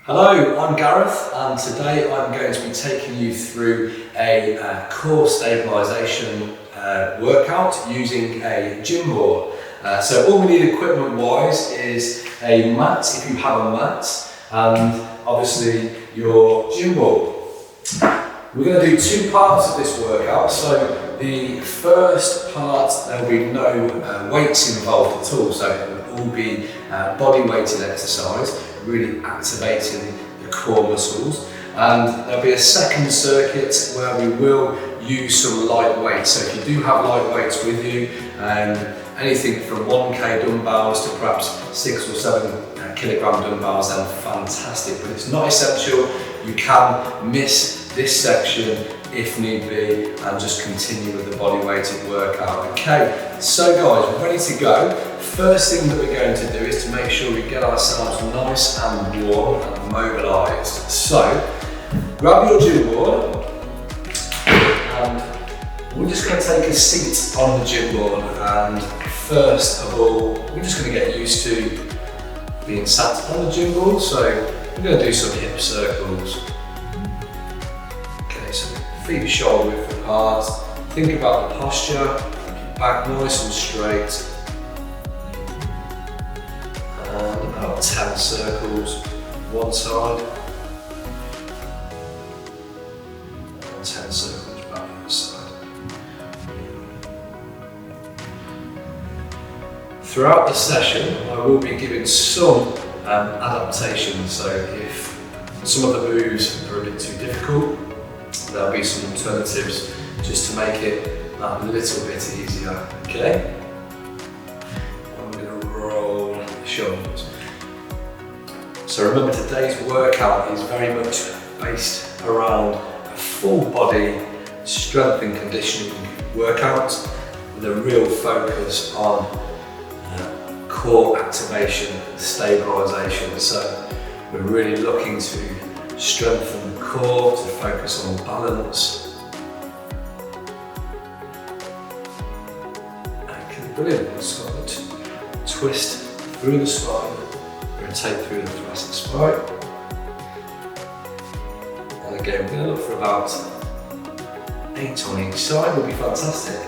Hello, I'm Gareth, and today I'm going to be taking you through a core stabilisation workout using a gym ball. So all we need equipment wise is a mat, if you have a mat, and obviously your gym ball. We're going to do two parts of this workout. So the first part, there will be no weights involved at all, so it will all be body weighted exercise, really activating the core muscles. And there'll be a second circuit where we will use some light weights. So if you do have light weights with you, anything from 1k dumbbells to perhaps 6 or 7 kilogram dumbbells, then fantastic, but it's not essential. You can miss this section if need be and just continue with the body weighted workout. Okay, so guys, we're ready to go. First thing that we're going to do is to make sure we get ourselves nice and warm and mobilised. So, grab your gym board and we're just going to take a seat on the gym board, and first of all, we're just going to get used to being sat on the gym board. So, we're going to do some hip circles. Okay, so feet shoulder width apart. Think about the posture, keep your back nice and straight. About 10 circles one side and 10 circles back the other side. Throughout the session I will be giving some adaptations, so if some of the moves are a bit too difficult, there'll be some alternatives just to make it a little bit easier. Okay? I'm going to roll the shoulders. So remember, today's workout is very much based around a full body strength and conditioning workout with a real focus on core activation and stabilisation. So we're really looking to strengthen the core, to focus on balance. Okay, brilliant. Let's start to twist through the spine. Rotate through the thoracic spine. And again, we're going to look for about 8 on each side, will be fantastic.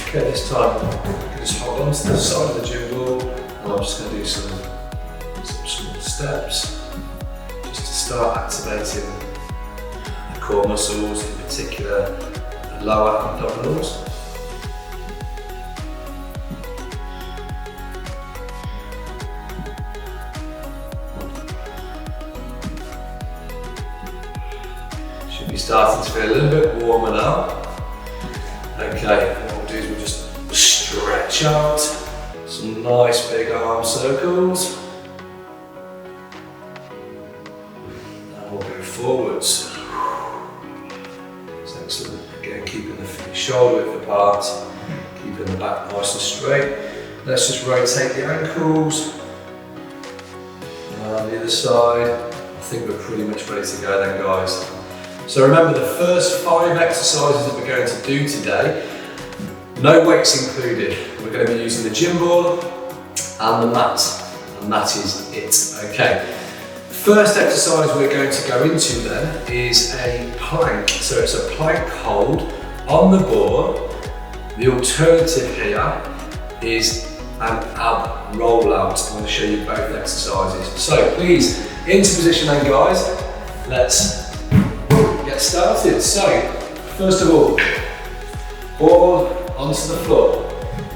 Okay, this time you can just hold on to the side of the gym ball, and I'm just going to do some small steps. Start activating the core muscles, in particular the lower abdominals. Should be starting to feel a little bit warmer now. Okay, what we'll do is we'll just stretch out some nice big arm circles. Forwards. That's excellent. Again, keeping the feet shoulder width apart, keeping the back nice and straight. Let's just rotate the ankles. And the other side. I think we're pretty much ready to go then, guys. So remember, the first 5 exercises that we're going to do today, no weights included. We're going to be using the gym ball and the mat, and that is it. Okay. First exercise we're going to go into then is a plank. So it's a plank hold on the board. The alternative here is an ab rollout. I'm going to show you both exercises. So please, into position then, guys. Let's get started. So first of all, ball onto the floor.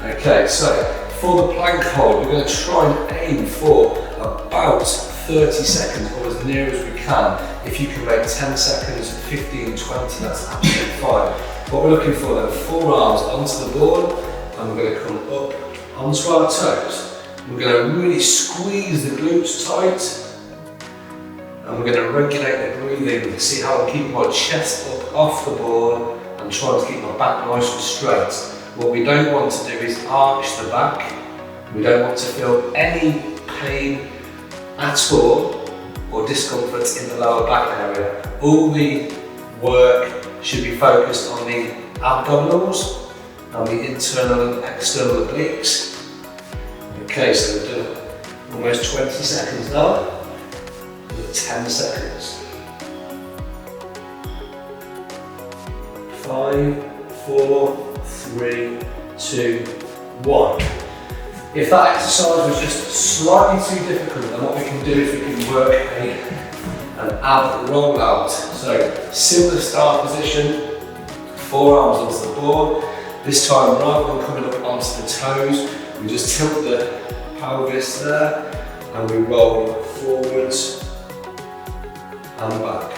Okay, so for the plank hold, we're going to try and aim for about 30 seconds, or as near as we can. If you can make 10 seconds, 15, 20, that's absolutely fine. What we're looking for then, forearms onto the board, and we're going to come up onto our toes. We're going to really squeeze the glutes tight, and we're going to regulate the breathing. See how I'm keeping my chest up off the board and trying to keep my back nice and straight. What we don't want to do is arch the back. We don't want to feel any pain at all or discomfort in the lower back area. All we work should be focused on the abdominals and the internal and external obliques. Okay, so we've done almost 20 seconds now, another 10 seconds. 5, 4, 3, 2, 1. If that exercise was just slightly too difficult, then what we can do is we can work an ab roll out. So similar start position, forearms onto the board. This time rather than coming up onto the toes, we just tilt the pelvis there and we roll forwards and back.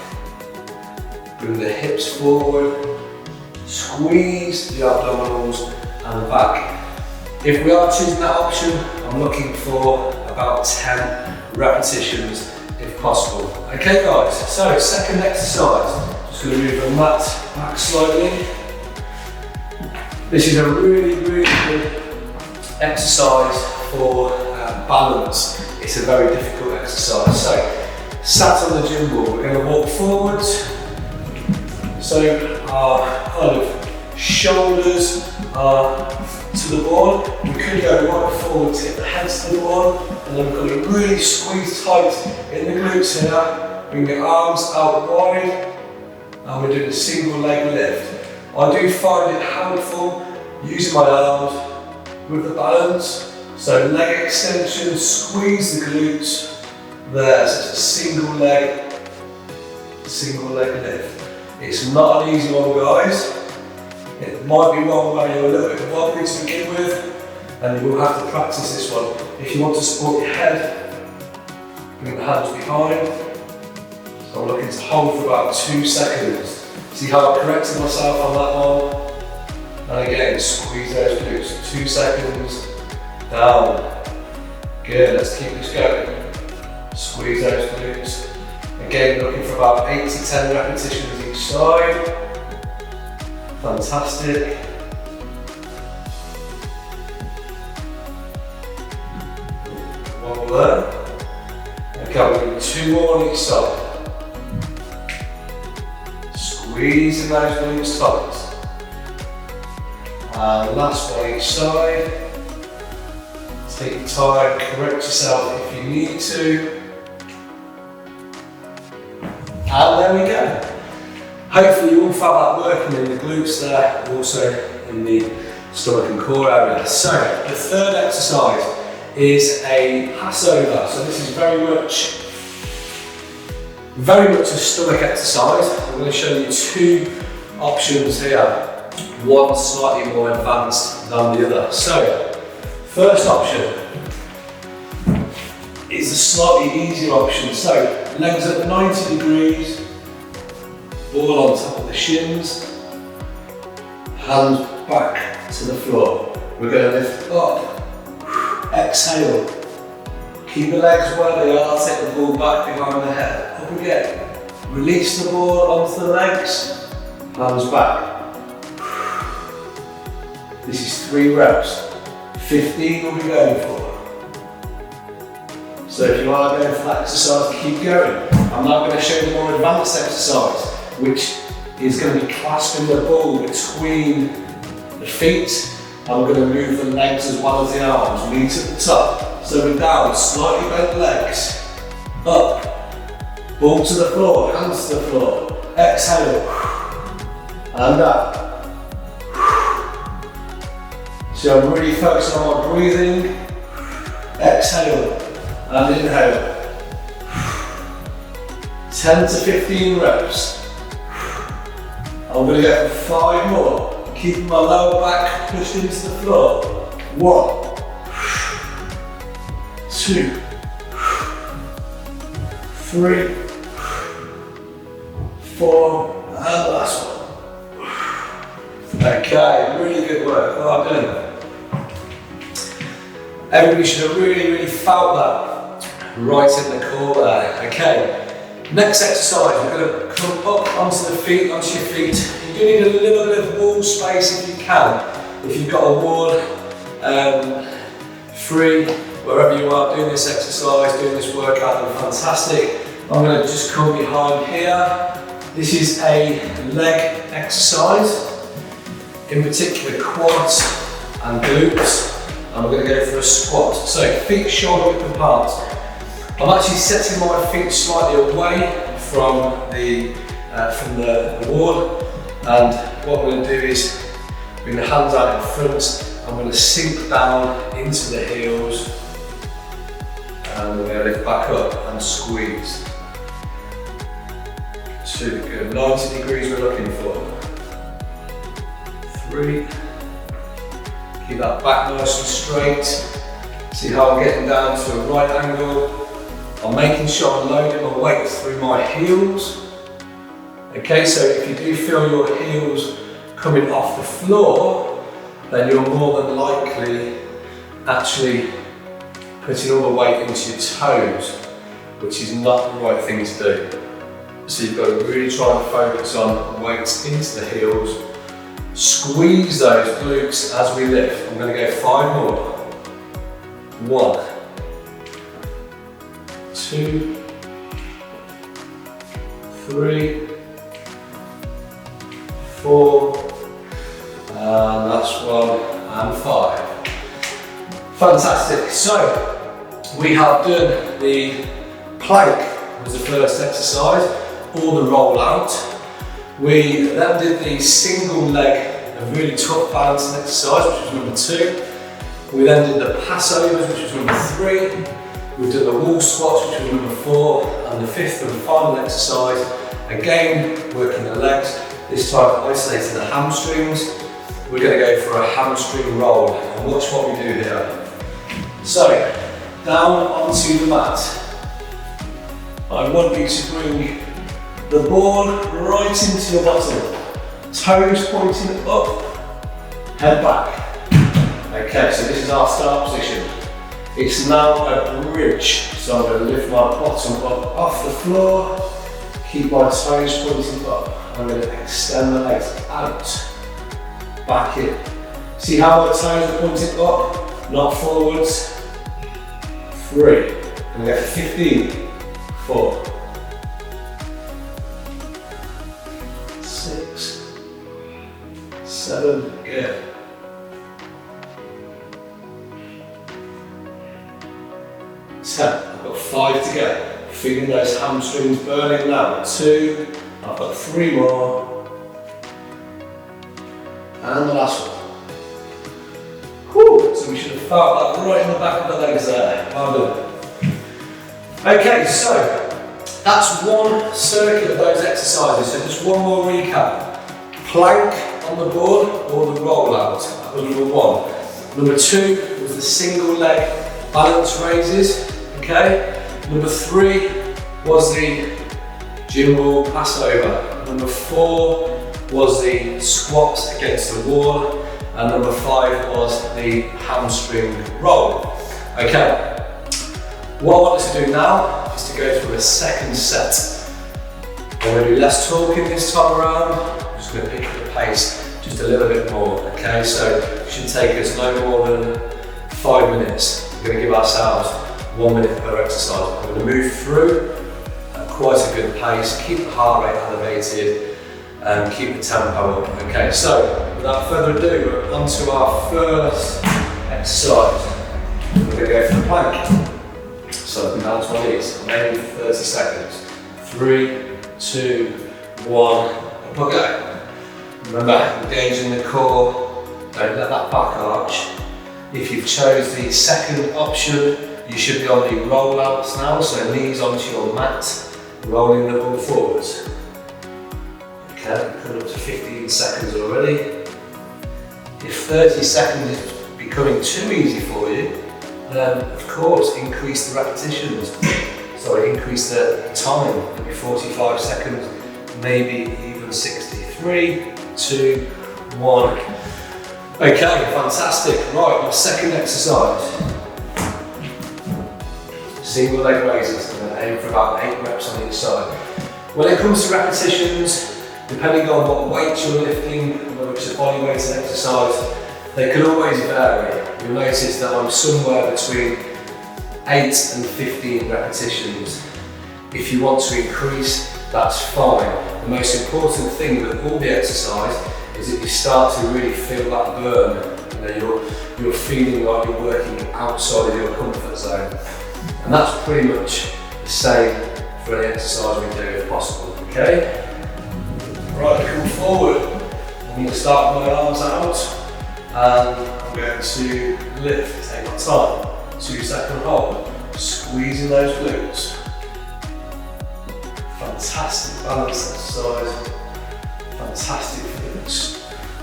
Bring the hips forward, squeeze the abdominals and back. If we are choosing that option, I'm looking for about 10 repetitions if possible. Okay guys, so second exercise, just going to move the mat back slightly. This is a really good exercise for balance. It's a very difficult exercise. So, sat on the gym ball, we're going to walk forwards. So our kind of shoulders are to the ball. We could go right forward to get the heads to the ball, and then we're going to really squeeze tight in the glutes here. Bring the arms out wide, and we're doing a single leg lift. I do find it helpful using my arms with the balance. So leg extension, squeeze the glutes. There, so it's a single leg lift. It's not an easy one, guys. It might be one where you're a little bit wobbly to begin with, and you will have to practice this one. If you want to support your head, bring the hands behind. So I'm looking to hold for about 2 seconds. See how I corrected myself on that one? And again, squeeze those glutes. 2 seconds, down. Good, let's keep this going. Squeeze those glutes. Again, looking for about 8 to 10 repetitions each side. Fantastic. One more there. Okay, we're going to do 2 more on each side. Squeezing those glutes tight. And last one each side. Take your time, correct yourself if you need to. And there we go. Hopefully you all felt that working in the glutes there, and also in the stomach and core area. So the third exercise is a passover. So this is very much a stomach exercise. I'm going to show you 2 options here. One slightly more advanced than the other. So first option is the slightly easier option. So legs at 90 degrees. Ball on top of the shins, hands back to the floor. We're going to lift up, exhale. Keep the legs where they are, take the ball back behind the head. Up again. Release the ball onto the legs, hands back. This is 3 reps. 15 we'll be going for. So if you are going for that exercise, keep going. I'm now going to show you the more advanced exercise, which is going to be clasping the ball between the feet. And we're going to move the legs as well as the arms. Meet at the top. So we're down, slightly bent legs. Up. Ball to the floor, hands to the floor. Exhale. And up. So I'm really focusing on my breathing. Exhale. And inhale. 10 to 15 reps. I'm going to go for 5 more, keeping my lower back pushed into the floor. 1, 2, 3, 4, and last one. Okay, really good work, well done. Everybody should have really felt that right in the core there. Okay. Next exercise, we're going to come up onto the feet, onto your feet. You do need a little bit of wall space if you can. If you've got a wall free, wherever you are doing this exercise, doing this workout, then fantastic. I'm going to just come behind here, This is a leg exercise, in particular quads and glutes, and we're going to go for a squat. So feet shoulder width apart. I'm actually setting my feet slightly away from the wall, and what we're going to do is bring the hands out in front. I'm going to sink down into the heels, and we're going to lift back up and squeeze. 2, good. 90 degrees we're looking for. 3. Keep that back nice and straight. See how I'm getting down to a right angle. I'm making sure I'm loading my weight through my heels. Okay, so if you do feel your heels coming off the floor, then you're more than likely actually putting all the weight into your toes, which is not the right thing to do. So you've got to really try and focus on weights into the heels. Squeeze those glutes as we lift. I'm going to go 5 more. 1, 2, 3, 4, and last one, and 5. Fantastic. So we have done the plank was the first exercise, or the roll out. We then did the single leg, a really tough balancing exercise, which was number 2. We then did the passovers, which was number 3. We did the wall squats, which was number 4, and the 5th and final exercise, again working the legs, this time isolating the hamstrings. We're going to go for a hamstring roll, and watch what we do here. So, down onto the mat. I want you to bring the ball right into your bottom, toes pointing up, head back. Okay, so this is our start position. It's now a bridge, so I'm going to lift my bottom up off the floor, keep my toes pointing up. I'm going to extend the legs out, back in. See how my toes are pointing up, not forwards. 3, and we go for 15, 4, 6, 7, good. 10, I've got 5 to go. Feeling those hamstrings burning now. 2, I've got 3 more. And the last one. Whew, so we should have felt that right in the back of the legs there. Well done. Okay, so that's one circuit of those exercises. So just one more recap. Plank on the board or the roll out. That was number 1. Number 2 was the single leg balance raises. Okay. Number 3 was the gym wall passover. Number 4 was the squats against the wall. And number 5 was the hamstring roll. Okay. What I want us to do now is to go through a second set. I'm going to do less talking this time around. I'm just going to pick up the pace just a little bit more. Okay, so it should take us no more than 5 minutes. We're going to give ourselves 1 minute per exercise. I'm going to move through at quite a good pace, keep the heart rate elevated, and keep the tempo up. Okay, so without further ado, we're on to our first exercise. We're going to go for the plank. So down to my knees, maybe 30 seconds. 3, 2, 1, up I go. Remember, engaging the core, don't let that back arch. If you've chose the second option, you should be on the roll outs now, so knees onto your mat, rolling the ball forwards. Okay, coming up to 15 seconds already. If 30 seconds is becoming too easy for you, then of course increase the repetitions. Sorry, increase the time, maybe 45 seconds, maybe even 60. 3, 2, 1. Okay, fantastic. Right, my second exercise. Single leg raises. I'm going to aim for about 8 reps on each side. When it comes to repetitions, depending on what weight you're lifting, whether it's a body weight exercise, they can always vary. You'll notice that I'm somewhere between 8 and 15 repetitions. If you want to increase, that's fine. the most important thing with all the exercise is that you start to really feel that burn. You're feeling like you're working outside of your comfort zone. And that's pretty much the same for any exercise we do if possible, okay? Right, come forward. I'm going to start with my arms out and I'm going to lift, take my time, 2-second hold, squeezing those glutes. Fantastic balance exercise, fantastic for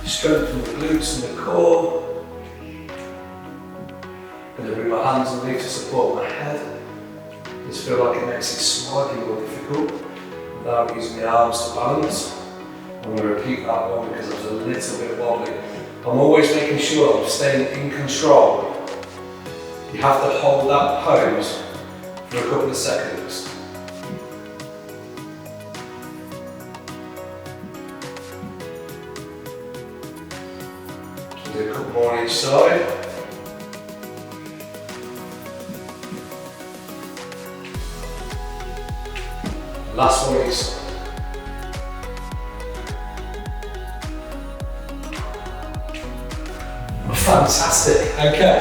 the strength of the glutes and the core. I'm going to bring my hands underneath to support my head. Just feel like it makes it slightly more difficult without using the arms to balance. I'm going to repeat that one because I was a little bit wobbly. I'm always making sure I'm staying in control. You have to hold that pose for a couple of seconds. So do a couple more on each side. Last one each side. Fantastic, okay.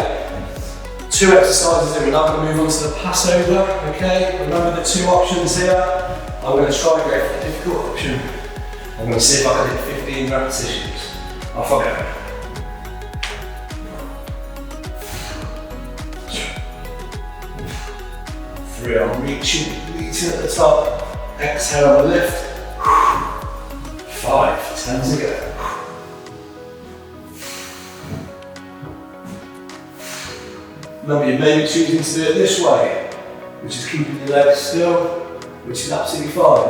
2 exercises in, we're now going to move on to the Passover, okay? Remember the 2 options here. I'm going to try and go for the difficult option. I'm going to see if I can hit 15 repetitions. Off I go. 3, I'm reaching at the top. Exhale and lift. 5, 10 to go. Remember, you may be choosing to do it this way, which is keeping your legs still, which is absolutely fine.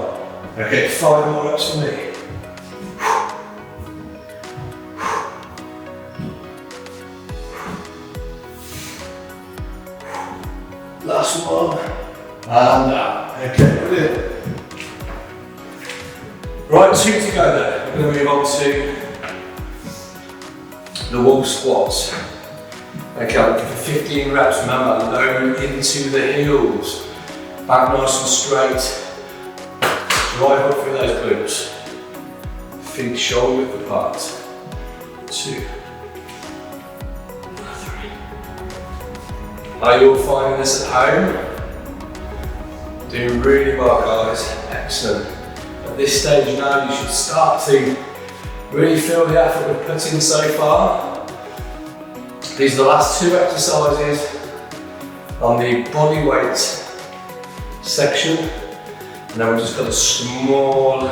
Okay, 5 more reps for me. Last one, and out. Okay, brilliant. Right, 2 to go then. We're going to move on to the wall squats. Okay, I'm looking for 15 reps. Remember, load into the heels. Back nice and straight. Drive up through those glutes. Feet shoulder width apart. 2. 3. Are you all finding this at home? Doing really well, guys. Excellent. At this stage now, you should start to really feel the effort we've put in so far. These are the last 2 exercises on the body weight section, and then we've just got a small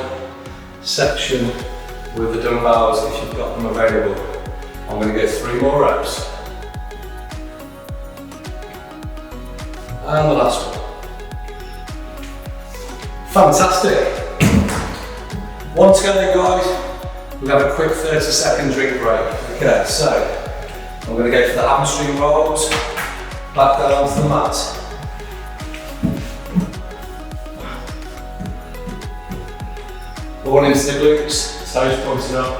section with the dumbbells if you've got them available. I'm going to go 3 more reps. And the last one. Fantastic. 1 to go then, guys. We'll have a quick 30-second drink break. Okay, so I'm going to go for the hamstring rolls, back down onto the mat. All into the glutes, toes pointing up,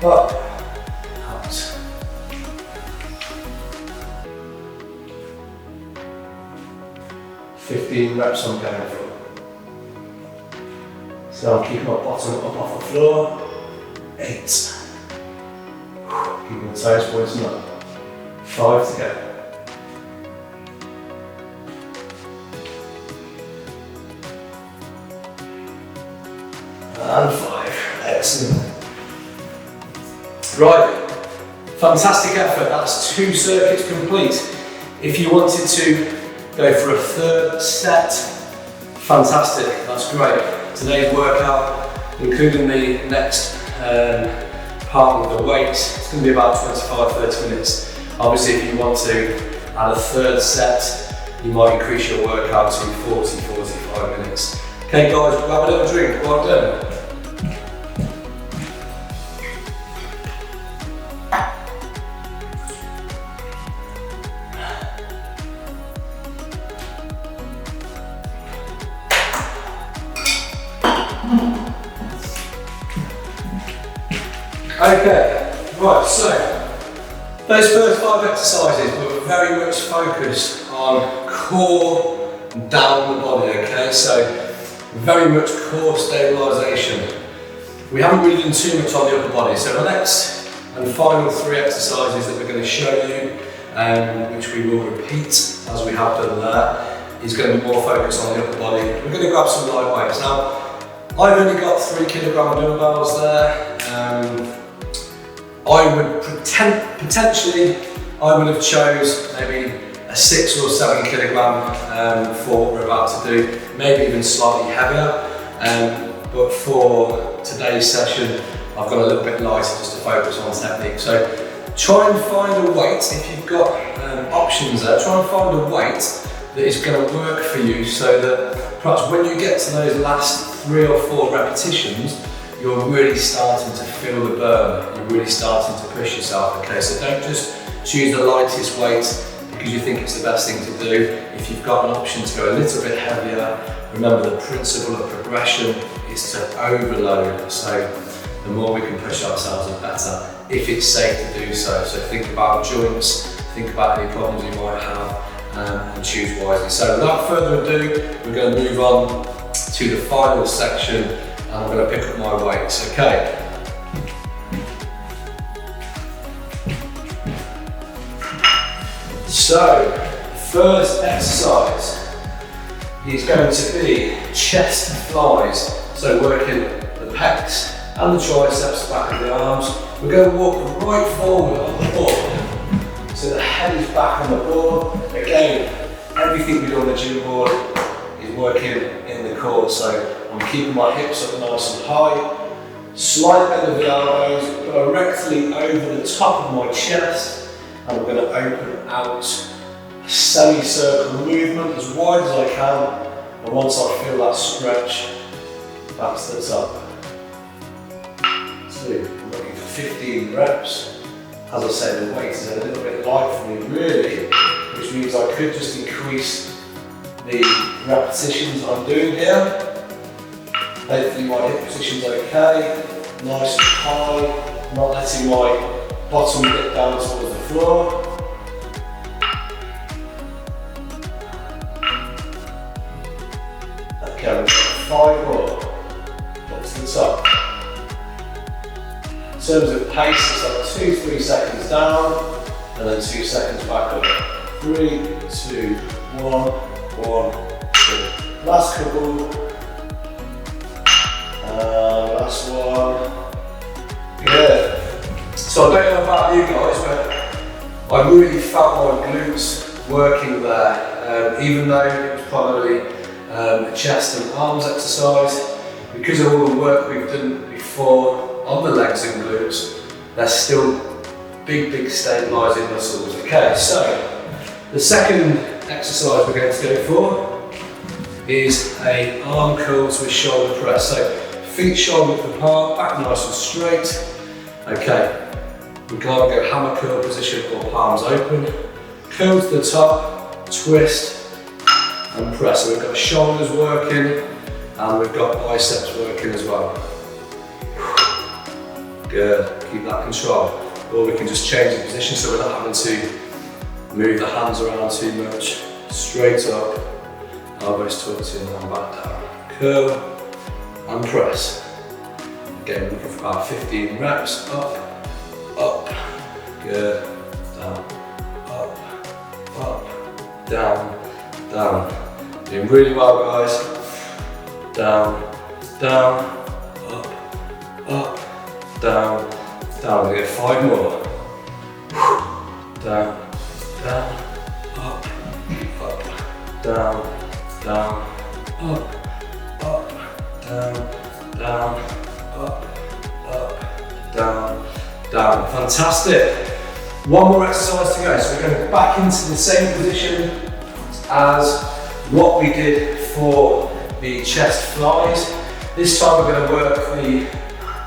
out. 15 reps I'm going for. So I'll keep my bottom up off the floor. 8. Keep my toes pointing up. 5 to go. And 5. Excellent. Right. Fantastic effort. That's 2 circuits complete. If you wanted to go for a 3rd set, fantastic. That's great. Today's workout, including the next part of the weights, it's going to be about 25-30 minutes. Obviously, if you want to add a 3rd set, you might increase your workout to 40-45 minutes. Okay guys, we'll have a little drink. Well done. Okay, right, so those first 5 exercises were very much focused on core and down the body, okay? So very much core stabilisation. We haven't really done too much on the upper body, so the next and final 3 exercises that we're going to show you, which we will repeat as we have done there, is going to be more focused on the upper body. We're going to grab some light weights. Now, I've only got 3 kilogram dumbbells there. I would potentially, I would have chose maybe a 6 or 7 kilogram for what we're about to do, maybe even slightly heavier. But for today's session, I've got a little bit lighter just to focus on technique. So try and find a weight, if you've got options there, try and find a weight that is going to work for you so that perhaps when you get to those last 3 or 4 repetitions, you're really starting to feel the burn, you're really starting to push yourself, okay? So don't just choose the lightest weight because you think it's the best thing to do. If you've got an option to go a little bit heavier, remember the principle of progression is to overload. So the more we can push ourselves, the better, if it's safe to do so. So think about joints, think about any problems you might have, and choose wisely. So without further ado, we're going to move on to the final section, and I'm going to pick up my weights, okay? So, the first exercise is going to be chest flies. So working the pecs and the triceps, back of the arms. We're going to walk right forward on the board. So the head is back on the board. Again, everything we do on the gym board is working in the core. So I'm keeping my hips up nice and high. Slight bend of the elbows, directly over the top of my chest. And I'm going to open out a semi-circle movement as wide as I can. And once I feel that stretch, back to the top. 2, I'm looking for 15 reps. As I said, the weight is a little bit light for me really, which means I could just increase the repetitions I'm doing here. Hopefully my hip position's okay, nice and high, not letting my bottom dip down towards the floor. Okay, we've got 5 more. Up to the top. In terms of pace, it's like 2-3 seconds down, and then 2 seconds back up. 3, 2, 1, 1, 2. Last couple. Last one. Good. So I don't know about you guys, but I really felt my glutes working there, even though it was probably a chest and arms exercise. Because of all the work we've done before on the legs and glutes, they're still big stabilising muscles. Okay, so the second exercise we're going to go for is an arm curl to a shoulder press. So feet shoulder width apart, back nice and straight. Okay. We can either go hammer curl position or palms open. Curl to the top, twist and press. So we've got shoulders working and we've got biceps working as well. Good, keep that control. Or we can just change the position so we're not having to move the hands around too much. Straight up, elbows tucked in and back down. Curl and press. Again, looking for about 15 reps. Up, up, good, down, up, down, down. Doing really well, guys. Down, down, up, down, down. We get 5 more. Down, down, up, down, down, up, down, down, up, down, down. Fantastic. One more exercise to go. So we're going back into the same position as what we did for the chest flies. This time we're going to work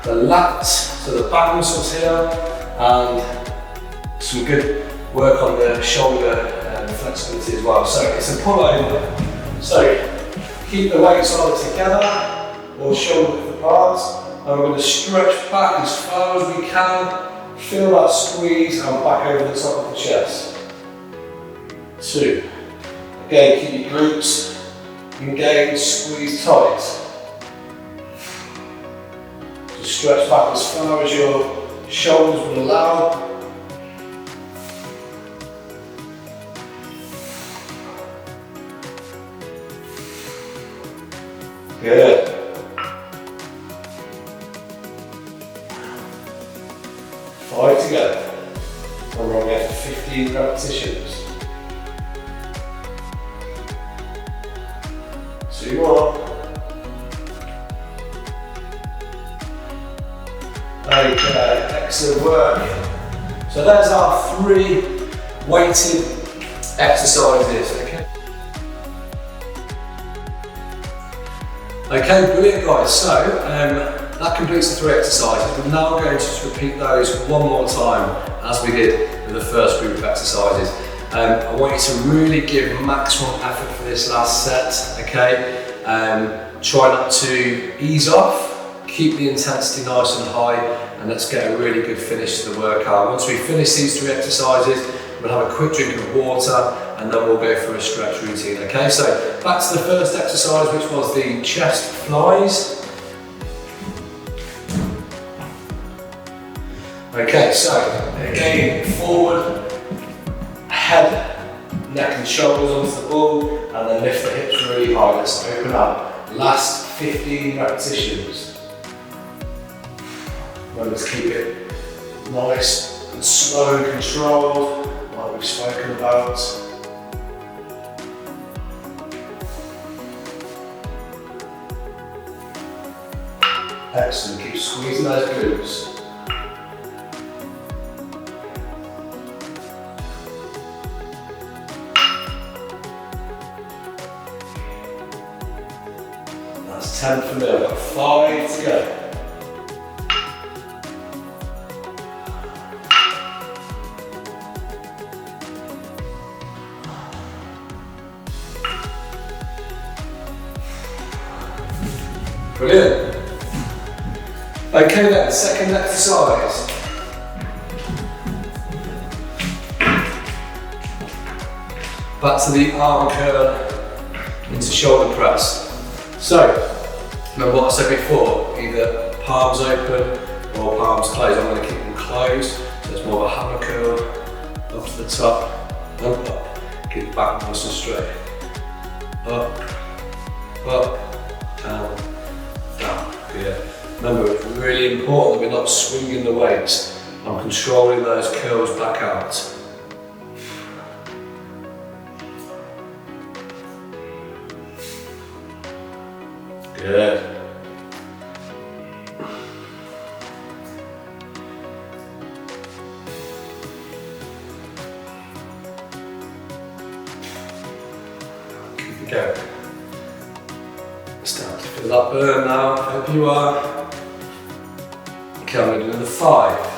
the lats, so the back muscles here, and some good work on the shoulder flexibility as well. So it's a pull over. So keep the weights either together or shoulder width apart. And we're going to stretch back as far as we can, feel that squeeze and back over the top of the chest. 2. Again, keep your glutes engaged, squeeze tight. stretch back as far as your shoulders will allow. Good. 5 to go. And we're going to 15 repetitions. 2 more. Okay, excellent work. So there's our 3 weighted exercises. Okay, brilliant guys. So that completes the 3 exercises. We're now going to just repeat those one more time as we did with the first group of exercises. I want you to really give maximum effort for this last set, okay? Try not to ease off, keep the intensity nice and high, and let's get a really good finish to the workout. Once we finish these 3 exercises, we'll have a quick drink of water and then we'll go through a stretch routine, okay? So back to the first exercise, which was the chest flies. Okay, so again, forward, head, neck and shoulders onto the ball, and then lift the hips really high. Let's open up. Last 15 repetitions. Remember to keep it nice and slow and controlled, like we've spoken about. Excellent, keep squeezing those glutes. That's 10 for me, I've got 5 to go. Brilliant. Okay then, second exercise. Back to the arm curl into shoulder press. So, remember what I said before, either palms open or palms closed. I'm going to keep them closed, so it's more of a hammer curl, up to the top, and up. Keep the back nice and straight. Up, down, down. Good. Remember, it's really important that we're not swinging the weights. I'm controlling those curls back out. Good. Keep it going. Start to feel that burn now. I hope you are. Okay, I'm going to do another 5.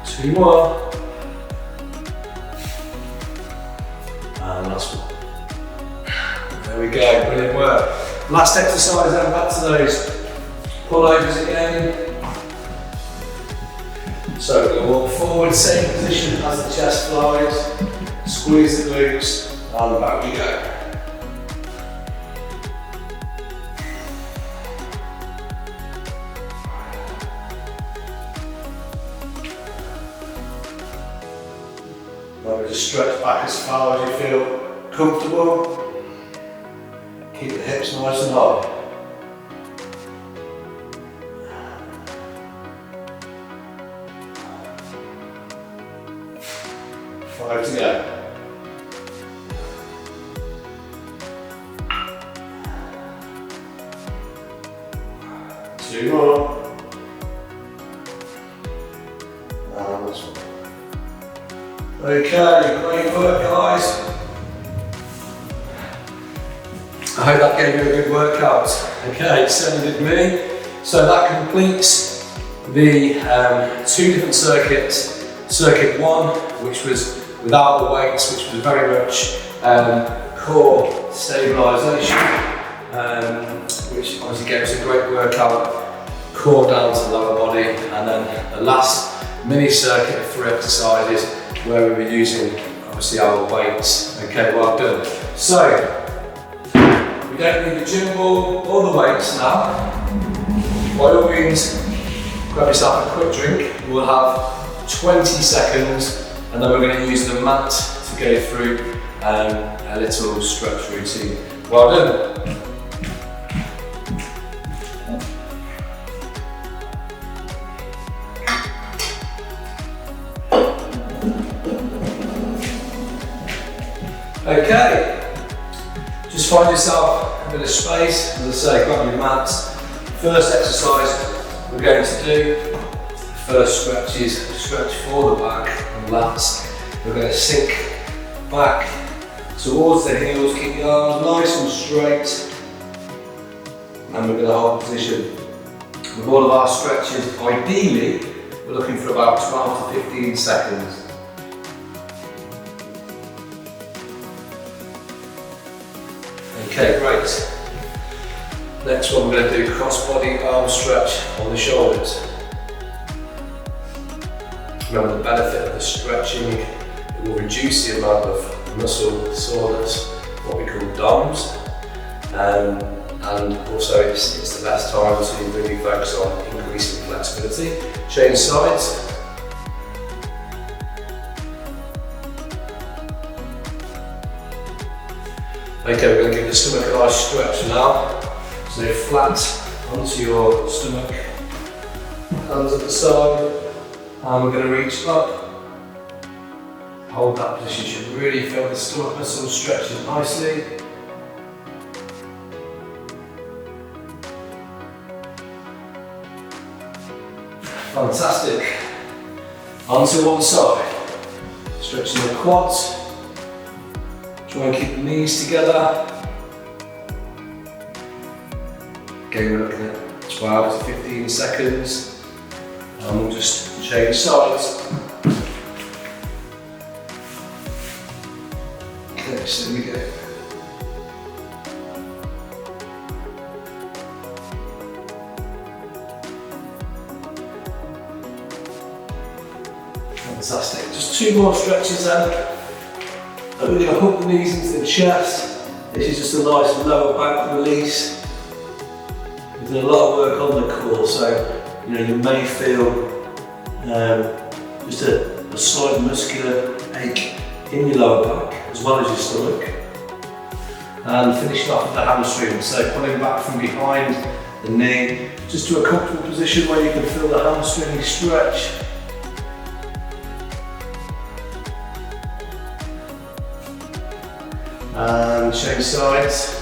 Two more. And last one. There we go, brilliant work. Last exercise then, back to those pullovers again. So we're going to walk forward, same position as the chest flies. Squeeze the glutes, and back we go. Remember to stretch back as far as you feel comfortable. Keep the hips nice and high. Five to go. 2 more. And this one. Okay, great work guys. I hope that gave you a good workout. Okay, it certainly did me. So that completes the 2 different circuits. Circuit 1, which was without the weights, which was very much core stabilisation. Which obviously gave us a great workout, core down to the lower body, and then the last mini circuit of 3 exercises where we were using obviously our weights. Okay, well done. So, we don't need the gym ball or the weights now. By all means, grab yourself a quick drink. We'll have 20 seconds and then we're going to use the mat to go through a little stretch routine. Well done. Okay, just find yourself a bit of space. As I say, grab your mats. First exercise we're going to do, first stretch is stretch for the back and lats. We're going to sink back towards the heels, keep the arms nice and straight, and we're going to hold position. With all of our stretches, ideally, we're looking for about 12 to 15 seconds. Okay, great. Next one, we're going to do cross-body arm stretch on the shoulders. Remember the benefit of the stretching, it will reduce the amount of muscle soreness, what we call DOMS, and also it's the best time to really focus on increasing flexibility. Change sides. Okay, we're going to give the stomach a nice stretch now. So flat onto your stomach, hands at the side, and we're going to reach up. Hold that position, you should really feel the stomach muscles stretching nicely. Fantastic. Onto one side, stretching the quads. Try and keep the knees together. Again, we're looking at 12 to 15 seconds. And we'll just change sides. Okay, so here we go. Fantastic. Just two more stretches then. And we're going to hook the knees into the chest. This is just a nice lower back release. We've done a lot of work on the core, so you may feel just a slight muscular ache in your lower back as well as your stomach. And finishing off with the hamstrings, so pulling back from behind the knee, just to a comfortable position where you can feel the hamstring stretch. And change sides.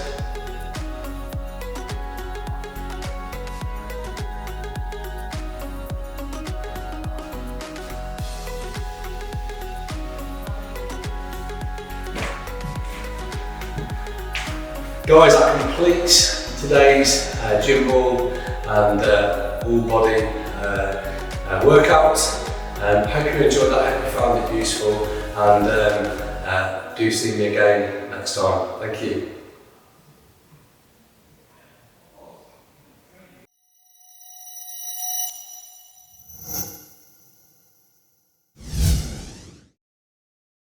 Guys, that completes today's gym ball and all body workout. Hope you enjoyed that, hope you found it useful, and do see me again next time. Thank you.